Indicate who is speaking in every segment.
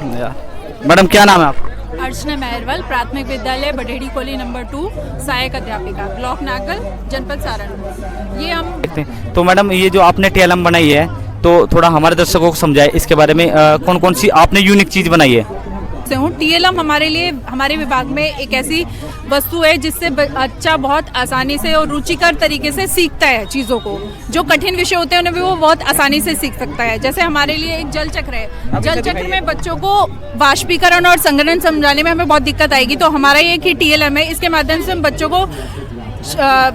Speaker 1: Madam क्या नाम है आपका?
Speaker 2: अर्चना मेहरवाल, प्राथमिक विद्यालय बडेड़ी कोली नंबर 2, सहायक अध्यापिका, ब्लॉक नागल, जनपद सारण। ये हम
Speaker 1: देखते हैं। तो मैडम ये जो आपने टीएलएम बनाई है तो थोड़ा हमारे दर्शकों को समझाए इसके बारे में, कौन कौन सी आपने यूनिक चीज़ बनाई है?
Speaker 2: से हूँ। टीएलएम हमारे लिए, हमारे विभाग में एक ऐसी वस्तु है जिससे बच्चा बहुत आसानी से और रुचिकर तरीके से सीखता है चीज़ों को। जो कठिन विषय होते हैं उन्हें भी वो बहुत आसानी से सीख सकता है। जैसे हमारे लिए एक जल चक्र है, जल चक्र में बच्चों को वाष्पीकरण और संघनन समझाने में हमें बहुत दिक्कत आएगी, तो हमारा ये कि टीएलएम है, इसके माध्यम से हम बच्चों को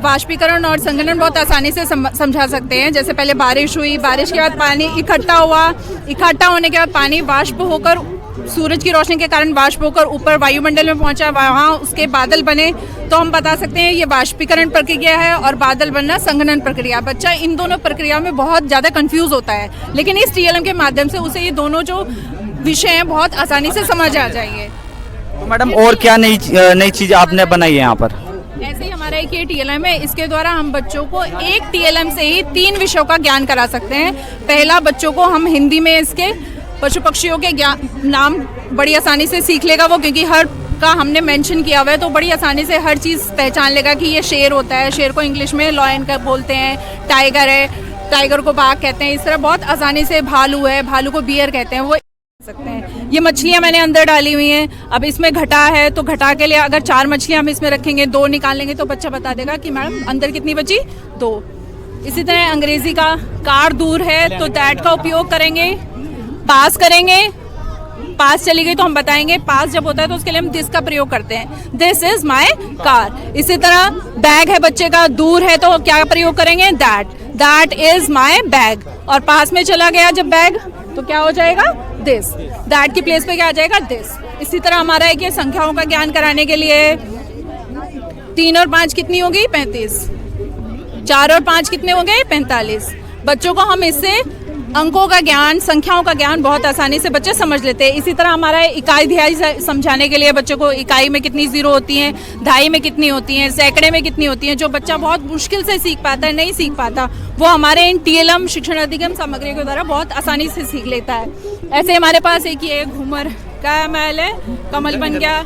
Speaker 2: वाष्पीकरण और संघनन बहुत आसानी से समझा सकते हैं। जैसे पहले बारिश हुई, बारिश के बाद पानी इकट्ठा हुआ, इकट्ठा होने के बाद पानी वाष्प होकर, सूरज की रोशनी के कारण वाष्प होकर ऊपर वायुमंडल में पहुंचा, वहाँ उसके बादल बने, तो हम बता सकते हैं ये वाष्पीकरण प्रक्रिया है और बादल बनना संघनन प्रक्रिया। बच्चा इन दोनों प्रक्रिया में बहुत ज़्यादा कंफ्यूज होता है, लेकिन इस टीएलएम के माध्यम से उसे ये दोनों जो विषय हैं बहुत आसानी से समझ आ जाएंगे।
Speaker 1: तो मैडम और क्या नई चीज़ आपने बनाई है यहाँ पर?
Speaker 2: ऐसे ही हमारा एक ये टीएलएम है, इसके द्वारा हम बच्चों को एक टीएलएम से ही 3 विषयों का ज्ञान करा सकते हैं। पहला, बच्चों को हम हिंदी में इसके पशु पक्षियों के नाम बड़ी आसानी से सीख लेगा वो, क्योंकि हर का हमने मेंशन किया हुआ है, तो बड़ी आसानी से हर चीज़ पहचान लेगा कि ये शेर होता है, शेर को इंग्लिश में लॉयन का बोलते हैं, टाइगर है, टाइगर को बाघ कहते हैं। इस तरह बहुत आसानी से भालू है, भालू को बियर कहते हैं, वो सकते हैं। ये मछलियां मैंने अंदर डाली हुई हैं। अब इसमें घटा है तो घटा के लिए अगर 4 मछलियां हम इसमें रखेंगे, 2 निकालेंगे तो बच्चा बता देगा कि मैडम अंदर कितनी बची, 2। इसी तरह अंग्रेजी का कार दूर है तो दैट का उपयोग करेंगे, पास करेंगे, पास चली गई तो हम बताएंगे, पास जब होता है तो उसके लिए हम दिस का प्रयोग करते हैं, दिस इज माई कार। इसी तरह बैग है बच्चे का, दूर है तो क्या प्रयोग करेंगे, दैट इज माई बैग। और पास में चला गया जब बैग तो क्या हो जाएगा, दिस। दैट की प्लेस पे क्या आ जाएगा, दिस। इसी तरह हमारा है कि संख्याओं का ज्ञान कराने के लिए 3 और 5 कितनी होगी, 35। 4 और 5 कितने हो गए, 45। बच्चों को हम इससे अंकों का ज्ञान, संख्याओं का ज्ञान बहुत आसानी से बच्चे समझ लेते हैं। इसी तरह हमारा इकाई दिहाई समझाने के लिए बच्चों को इकाई में कितनी 0 होती हैं, दहाई में कितनी होती हैं, सैकड़े में कितनी होती हैं, जो बच्चा बहुत मुश्किल से सीख पाता है, नहीं सीख पाता, वो हमारे इन टीएलएम शिक्षण अधिगम सामग्री के द्वारा बहुत आसानी से सीख लेता है। ऐसे हमारे पास एक ये घूमर का महल है, कमल बन गया,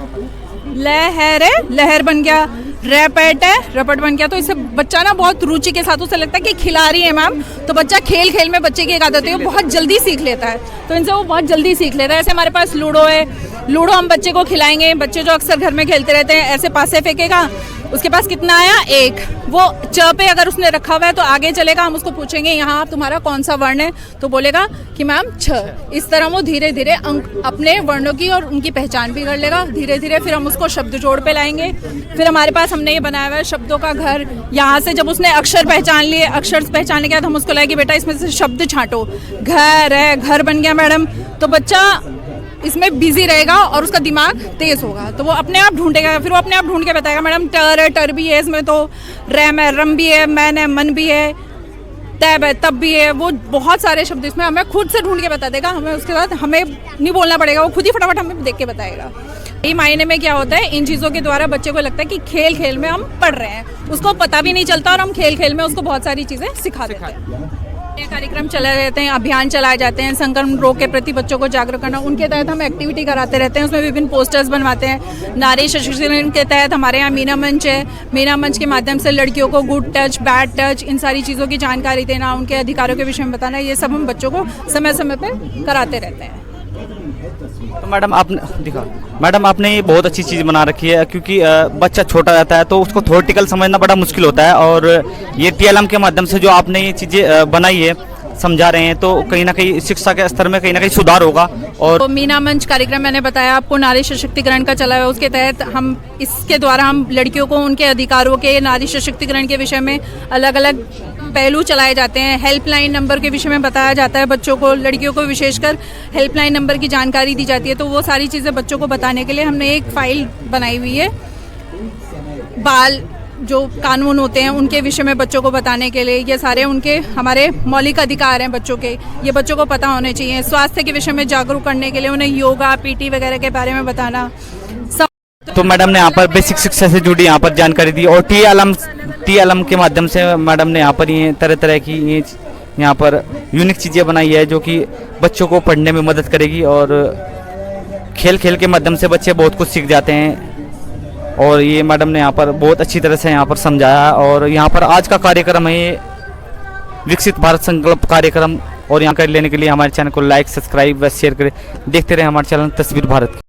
Speaker 2: लहर है, लहर बन गया, रैपेट है, रपट बन गया। तो इससे बच्चा ना बहुत रुचि के साथ, उसे लगता है कि खिला रही है मैम, तो बच्चा खेल खेल में बच्चे की एक आदत है, वो बहुत जल्दी सीख लेता है, तो इनसे वो बहुत जल्दी सीख लेता है। ऐसे हमारे पास लूडो है, लूडो हम बच्चे को खिलाएंगे, बच्चे जो अक्सर घर में खेलते रहते हैं, ऐसे पास से फेंकेगा, उसके पास कितना आया, 1। वो च पे अगर उसने रखा हुआ है तो आगे चलेगा, हम उसको पूछेंगे यहाँ तुम्हारा कौन सा वर्ण है, तो बोलेगा कि मैम 6। इस तरह वो धीरे धीरे अंक अपने वर्णों की और उनकी पहचान भी कर लेगा धीरे धीरे। फिर हम उसको शब्द जोड़ पे लाएंगे। फिर हमारे पास हमने ये बनाया हुआ है शब्दों का घर। यहाँ से जब उसने अक्षर पहचान लिए, अक्षर पहचानने के बाद हम उसको लाएंगे, बेटा इसमें से शब्द छांटो, घर है, घर बन गया मैडम। तो बच्चा इसमें बिजी रहेगा और उसका दिमाग तेज होगा, तो वो अपने आप ढूंढेगा, फिर वो अपने आप ढूंढ के बताएगा मैडम टर है, टर भी है इसमें, तो रैम है, रम भी है, मैन है, मन भी है, तैब है, तब भी है। वो बहुत सारे शब्द इसमें हमें खुद से ढूंढ के बता देगा, हमें उसके साथ हमें नहीं बोलना पड़ेगा, वो खुद ही फटाफट हमें देख के बताएगा। ये मायने में क्या होता है, इन चीज़ों के द्वारा बच्चे को लगता है कि खेल खेल में हम पढ़ रहे हैं, उसको पता भी नहीं चलता और हम खेल खेल में उसको बहुत सारी चीज़ें सिखा देते हैं। कार्यक्रम चलाए रहते हैं, अभियान चलाए जाते हैं, संक्रमण रोग के प्रति बच्चों को जागरूक करना, उनके तहत हम एक्टिविटी कराते रहते हैं, उसमें विभिन्न पोस्टर्स बनवाते हैं। नारी सशक्तिकरण के तहत हमारे यहाँ मीना मंच है, मीना मंच के माध्यम से लड़कियों को गुड टच, बैड टच, इन सारी चीज़ों की जानकारी देना, उनके अधिकारों के विषय में बताना, ये सब हम बच्चों को समय समय पर कराते रहते हैं।
Speaker 1: तो मैडम आपने ये बहुत अच्छी चीज़ बना रखी है, क्योंकि बच्चा छोटा रहता है तो उसको थ्योरेटिकल समझना बड़ा मुश्किल होता है, और ये टीएलएम के माध्यम से जो आपने ये चीज़ें बनाई है, समझा रहे हैं, तो कहीं ना कहीं शिक्षा के स्तर में कहीं ना कहीं सुधार होगा। और
Speaker 2: तो मीना मंच कार्यक्रम मैंने बताया आपको, नारी सशक्तिकरण का चला है, उसके तहत हम इसके द्वारा हम लड़कियों को उनके अधिकारों के, नारी सशक्तिकरण के विषय में अलग अलग पहलू चलाए जाते हैं। हेल्पलाइन नंबर के विषय में बताया जाता है बच्चों को, लड़कियों को विशेषकर हेल्पलाइन नंबर की जानकारी दी जाती है, तो वो सारी चीज़ें बच्चों को बताने के लिए हमने एक फाइल बनाई हुई है। बाल जो कानून होते हैं उनके विषय में बच्चों को बताने के लिए, ये सारे उनके हमारे मौलिक अधिकार हैं बच्चों के, ये बच्चों को पता होने चाहिए। स्वास्थ्य के विषय में जागरूक करने के लिए उन्हें योगा, पीटी वगैरह के बारे में बताना।
Speaker 1: तो मैडम ने यहाँ पर बेसिक शिक्षा से जुड़ी यहाँ पर जानकारी दी, और टीएलएम के माध्यम से मैडम ने यहाँ पर ये तरह तरह की ये यहाँ पर यूनिक चीज़ें बनाई है, जो कि बच्चों को पढ़ने में मदद करेगी और खेल खेल के माध्यम से बच्चे बहुत कुछ सीख जाते हैं। और ये मैडम ने यहाँ पर बहुत अच्छी तरह से यहाँ पर समझाया। और यहाँ पर आज का कार्यक्रम है ये विकसित भारत संकल्प कार्यक्रम। और यहाँ कर लेने के लिए हमारे चैनल को लाइक, सब्सक्राइब व शेयर करें। देखते रहे हमारे चैनल तस्वीर भारत की।